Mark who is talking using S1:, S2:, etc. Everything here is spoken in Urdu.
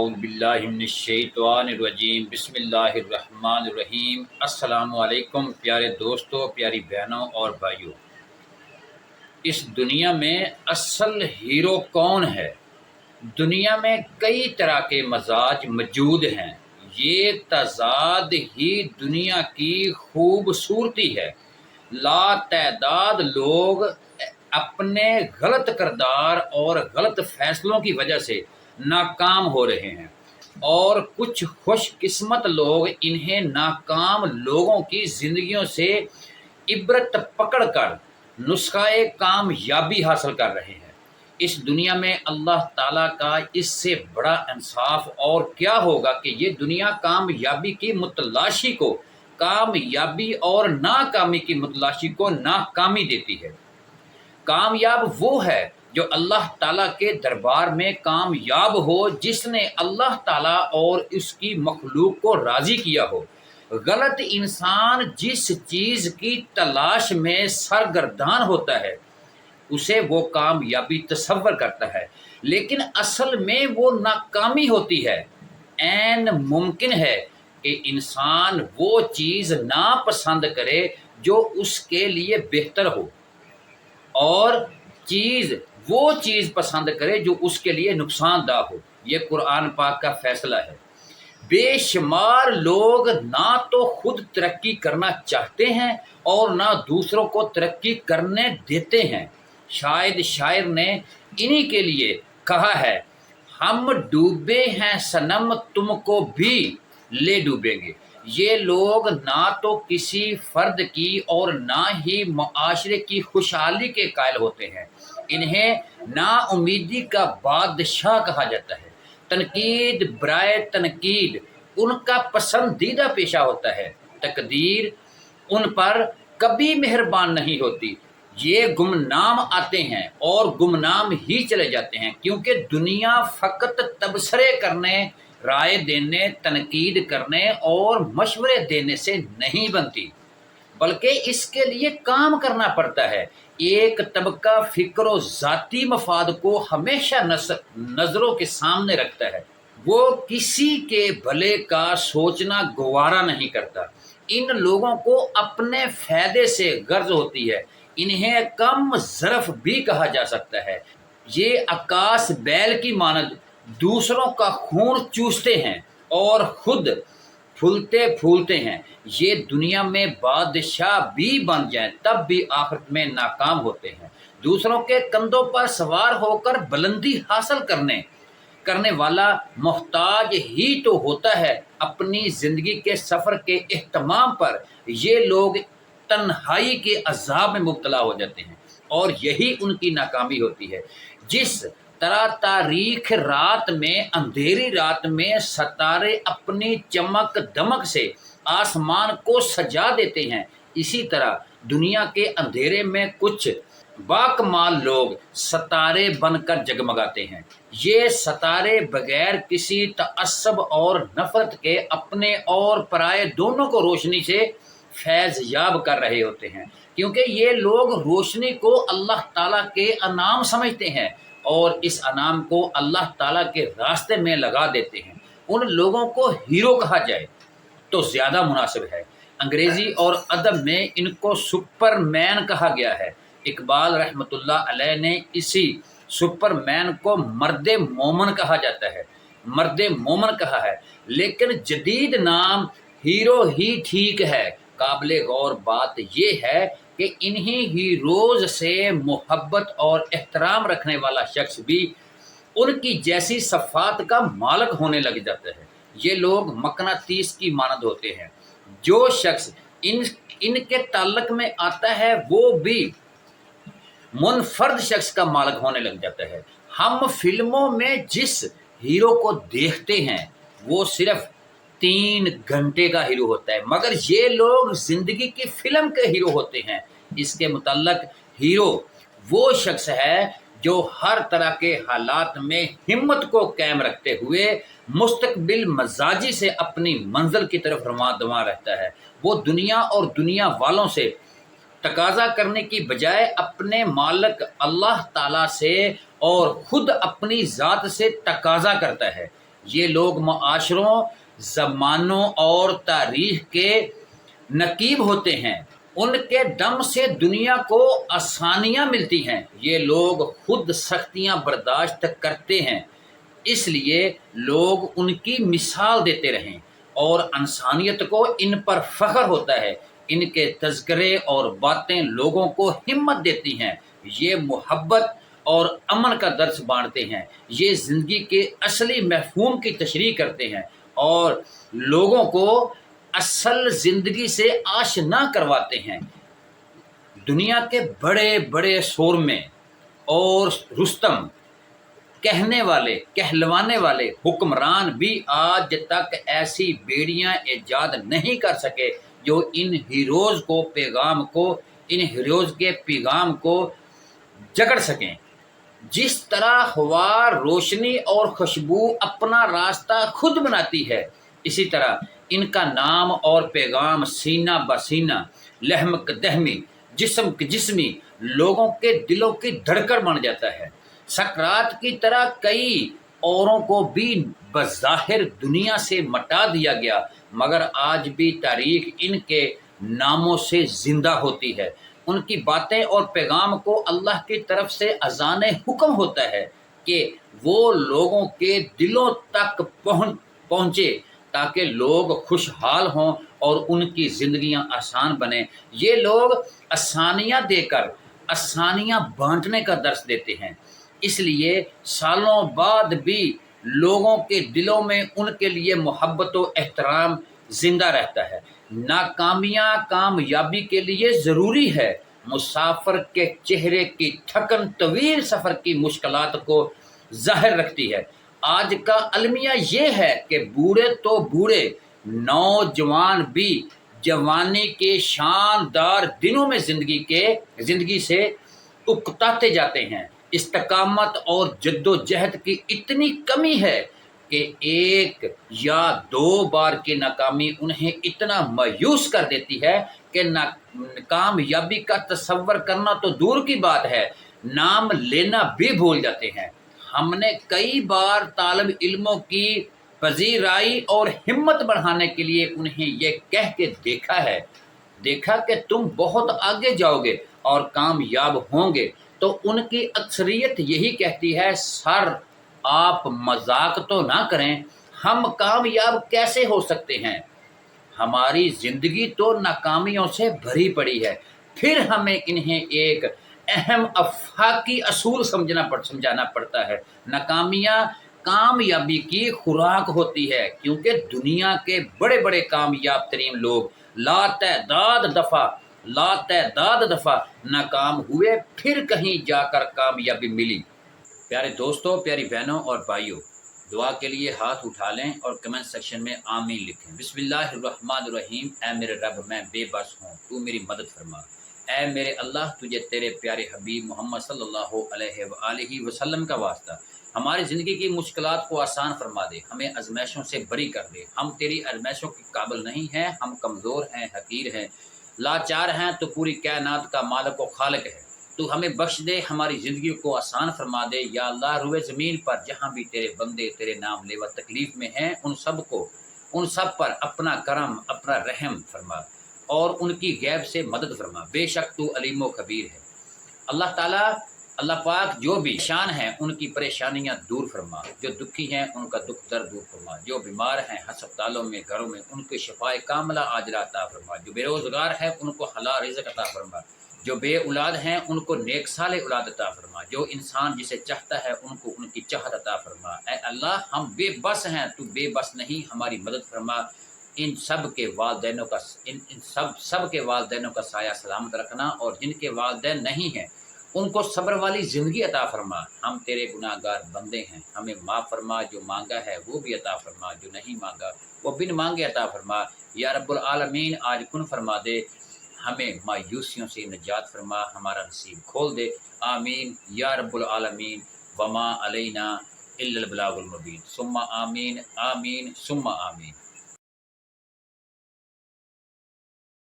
S1: اعوذ باللہ من الشیطان الرجیم بسم اللہ الرحمن الرحیم۔ السلام علیکم پیارے دوستوں، پیاری بہنوں اور بھائیوں۔ اس دنیا میں اصل ہیرو کون ہے؟ دنیا میں کئی طرح کے مزاج موجود ہیں، یہ تضاد ہی دنیا کی خوبصورتی ہے۔ لا تعداد لوگ اپنے غلط کردار اور غلط فیصلوں کی وجہ سے ناکام ہو رہے ہیں، اور کچھ خوش قسمت لوگ انہیں ناکام لوگوں کی زندگیوں سے عبرت پکڑ کر نسخہ کامیابی حاصل کر رہے ہیں۔ اس دنیا میں اللہ تعالیٰ کا اس سے بڑا انصاف اور کیا ہوگا کہ یہ دنیا کامیابی کی متلاشی کو کامیابی اور ناکامی کی متلاشی کو ناکامی دیتی ہے۔ کامیاب وہ ہے جو اللہ تعالیٰ کے دربار میں کامیاب ہو، جس نے اللہ تعالیٰ اور اس کی مخلوق کو راضی کیا ہو۔ غلط انسان جس چیز کی تلاش میں سرگردان ہوتا ہے اسے وہ کامیابی تصور کرتا ہے، لیکن اصل میں وہ ناکامی ہوتی ہے۔ عین ممکن ہے کہ انسان وہ چیز ناپسند کرے جو اس کے لیے بہتر ہو، اور وہ چیز پسند کرے جو اس کے لیے نقصان دہ ہو۔ یہ قرآن پاک کا فیصلہ ہے۔ بے شمار لوگ نہ تو خود ترقی کرنا چاہتے ہیں اور نہ دوسروں کو ترقی کرنے دیتے ہیں۔ شاید شاعر نے انہی کے لیے کہا ہے، ہم ڈوبے ہیں صنم تم کو بھی لے ڈوبیں گے۔ یہ لوگ نہ تو کسی فرد کی اور نہ ہی معاشرے کی خوشحالی کے قائل ہوتے ہیں۔ انہیں نا امیدی کا بادشاہ کہا جاتا ہے۔ تنقید برائے تنقید ان کا پسندیدہ پیشہ ہوتا ہے۔ تقدیر ان پر کبھی مہربان نہیں ہوتی۔ یہ گمنام آتے ہیں اور گمنام ہی چلے جاتے ہیں، کیونکہ دنیا فقط تبصرے کرنے، رائے دینے، تنقید کرنے اور مشورے دینے سے نہیں بنتی، بلکہ اس کے لیے کام کرنا پڑتا ہے۔ ایک طبقہ فکر و ذاتی مفاد کو ہمیشہ نظروں کے سامنے رکھتا ہے، وہ کسی کے بھلے کا سوچنا گوارا نہیں کرتا۔ ان لوگوں کو اپنے فائدے سے غرض ہوتی ہے۔ انہیں کم ظرف بھی کہا جا سکتا ہے۔ یہ عکاس بیل کی مانند دوسروں کا خون چوستے ہیں اور خود پھولتے پھولتے ہیں۔ یہ دنیا میں بادشاہ بھی بن جائیں تب بھی آخرت میں ناکام ہوتے ہیں۔ دوسروں کے کندھوں پر سوار ہو کر بلندی حاصل کرنے والا محتاج ہی تو ہوتا ہے اپنی زندگی کے سفر کے اہتمام پر۔ یہ لوگ تنہائی کے عذاب میں مبتلا ہو جاتے ہیں، اور یہی ان کی ناکامی ہوتی ہے۔ جس طرح تاریک رات میں، اندھیری رات میں ستارے اپنی چمک دمک سے آسمان کو سجا دیتے ہیں، اسی طرح دنیا کے اندھیرے میں کچھ باکمال لوگ ستارے بن کر جگمگاتے ہیں۔ یہ ستارے بغیر کسی تعصب اور نفرت کے اپنے اور پرائے دونوں کو روشنی سے فیض یاب کر رہے ہوتے ہیں، کیونکہ یہ لوگ روشنی کو اللہ تعالیٰ کے انعام سمجھتے ہیں اور اس انعام کو اللہ تعالیٰ کے راستے میں لگا دیتے ہیں۔ ان لوگوں کو ہیرو کہا جائے تو زیادہ مناسب ہے۔ انگریزی اور ادب میں ان کو سپر مین کہا گیا ہے۔ اقبال رحمۃ اللہ علیہ نے اسی سپر مین کو مرد مومن کہا جاتا ہے، مرد مومن کہا ہے، لیکن جدید نام ہیرو ہی ٹھیک ہے۔ قابل غور بات یہ ہے کہ انہی ہیروز سے محبت اور احترام رکھنے والا شخص بھی ان کی جیسی صفات کا مالک ہونے لگ جاتا ہے۔ یہ لوگ مقناطیس کی مانند ہوتے ہیں، جو شخص ان کے تعلق میں آتا ہے وہ بھی منفرد شخص کا مالک ہونے لگ جاتا ہے۔ ہم فلموں میں جس ہیرو کو دیکھتے ہیں وہ صرف 3 گھنٹے کا ہیرو ہوتا ہے، مگر یہ لوگ زندگی کی فلم کے ہیرو ہوتے ہیں۔ اس کے متعلق ہیرو وہ شخص ہے جو ہر طرح کے حالات میں ہمت کو قائم رکھتے ہوئے مستقبل مزاجی سے اپنی منزل کی طرف رواں دواں رہتا ہے۔ وہ دنیا اور دنیا والوں سے تقاضا کرنے کی بجائے اپنے مالک اللہ تعالیٰ سے اور خود اپنی ذات سے تقاضا کرتا ہے۔ یہ لوگ معاشروں، زمانوں اور تاریخ کے نقیب ہوتے ہیں، ان کے دم سے دنیا کو آسانیاں ملتی ہیں۔ یہ لوگ خود سختیاں برداشت کرتے ہیں، اس لیے لوگ ان کی مثال دیتے رہیں اور انسانیت کو ان پر فخر ہوتا ہے۔ ان کے تذکرے اور باتیں لوگوں کو ہمت دیتی ہیں، یہ محبت اور امن کا درس بانٹتے ہیں، یہ زندگی کے اصلی مفہوم کی تشریح کرتے ہیں اور لوگوں کو اصل زندگی سے آشنا کرواتے ہیں۔ دنیا کے بڑے بڑے سورمے اور رستم کہلوانے والے حکمران بھی آج تک ایسی بیڑیاں ایجاد نہیں کر سکے جو ان ہیروز کے پیغام کو جکڑ سکیں۔ جس طرح ہوا روشنی اور خوشبو اپنا راستہ خود بناتی ہے، اسی طرح ان کا نام اور پیغام سینہ بسینہ، لہم دہمی، جسمی لوگوں کے دلوں کی دھڑکن بن جاتا ہے۔ سقراط کی طرح کئی اوروں کو بھی بظاہر دنیا سے مٹا دیا گیا، مگر آج بھی تاریخ ان کے ناموں سے زندہ ہوتی ہے۔ ان کی باتیں اور پیغام کو اللہ کی طرف سے اذان حکم ہوتا ہے کہ وہ لوگوں کے دلوں تک پہنچے تاکہ لوگ خوشحال ہوں اور ان کی زندگیاں آسان بنیں۔ یہ لوگ آسانیاں دے کر آسانیاں بانٹنے کا درس دیتے ہیں، اس لیے سالوں بعد بھی لوگوں کے دلوں میں ان کے لیے محبت و احترام زندہ رہتا ہے۔ ناکامیاں کامیابی کے لیے ضروری ہے۔ مسافر کے چہرے کی تھکن طویل سفر کی مشکلات کو ظاہر رکھتی ہے۔ آج کا المیہ یہ ہے کہ بوڑھے تو بوڑھے، نوجوان بھی جوانی کے شاندار دنوں میں زندگی سے اکتاتے جاتے ہیں۔ استقامت اور جد و جہد کی اتنی کمی ہے کہ ایک یا دو بار کی ناکامی انہیں اتنا مایوس کر دیتی ہے کہ کامیابی کا تصور کرنا تو دور کی بات ہے، نام لینا بھی بھول جاتے ہیں۔ ہم نے کئی بار طالب علموں کی پذیرائی اور ہمت بڑھانے کے لیے انہیں یہ کہہ کے دیکھا کہ تم بہت آگے جاؤ گے اور کامیاب ہوں گے، تو ان کی اکثریت یہی کہتی ہے، سر آپ مذاق تو نہ کریں، ہم کامیاب کیسے ہو سکتے ہیں؟ ہماری زندگی تو ناکامیوں سے بھری پڑی ہے۔ پھر ہمیں انہیں ایک اہم افاقی اصول سمجھانا پڑتا ہے، ناکامیاں کامیابی کی خوراک ہوتی ہے، کیونکہ دنیا کے بڑے بڑے کامیاب ترین لوگ لاتعداد دفعہ ناکام ہوئے، پھر کہیں جا کر کامیابی ملی۔ پیارے دوستوں، پیاری بہنوں اور بھائیوں، دعا کے لیے ہاتھ اٹھا لیں اور کمنٹ سیکشن میں آمین لکھیں۔ بسم اللہ الرحمن الرحیم۔ اے میرے رب، میں بے بس ہوں، تو میری مدد فرما۔ اے میرے اللہ، تجھے تیرے پیارے حبیب محمد صلی اللہ علیہ وآلہ وسلم کا واسطہ، ہماری زندگی کی مشکلات کو آسان فرما دے، ہمیں ازمائشوں سے بری کر دے۔ ہم تیری ازمائشوں کے قابل نہیں ہیں، ہم کمزور ہیں، حقیر ہیں، لاچار ہیں، تو پوری کائنات کا مالک و خالق ہے۔ تو ہمیں بخش دے، ہماری زندگی کو آسان فرما دے۔ یا اللہ، روئے زمین پر جہاں بھی تیرے بندے تیرے نام لیوا تکلیف میں ہیں، ان سب پر اپنا کرم، اپنا رحم فرما اور ان کی غیب سے مدد فرما۔ بے شک تو علیم و خبیر ہے۔ اللہ پاک جو بھی شان ہیں ان کی پریشانیاں دور فرما، جو دکھی ہیں ان کا دکھ درد دور فرما، جو بیمار ہیں ہسپتالوں میں، گھروں میں، ان کے شفائے کاملہ عاجلہ عطا فرما، جو بے روزگار ہیں ان کو حلال رزق عطا فرما، جو بے اولاد ہیں ان کو نیک صالح اولاد عطا فرما، جو انسان جسے چاہتا ہے ان کو ان کی چاہت عطا فرما۔ اے اللہ، ہم بے بس ہیں، تو بے بس نہیں، ہماری مدد فرما۔ ان سب کے والدینوں کا سایہ سلامت رکھنا، اور جن کے والدین نہیں ہیں ان کو صبر والی زندگی عطا فرما۔ ہم تیرے گناہ گار بندے ہیں، ہمیں معاف فرما، جو مانگا ہے وہ بھی عطا فرما، جو نہیں مانگا وہ بن مانگے عطا فرما۔ یا رب العالمین، آج کن فرما دے، ہمیں مایوسیوں سے نجات فرما، ہمارا نصیب کھول دے۔ آمین یا رب العالمین۔ وما علینا الا البلاغ المبین۔ ثم آمین، آمین ثم آمین۔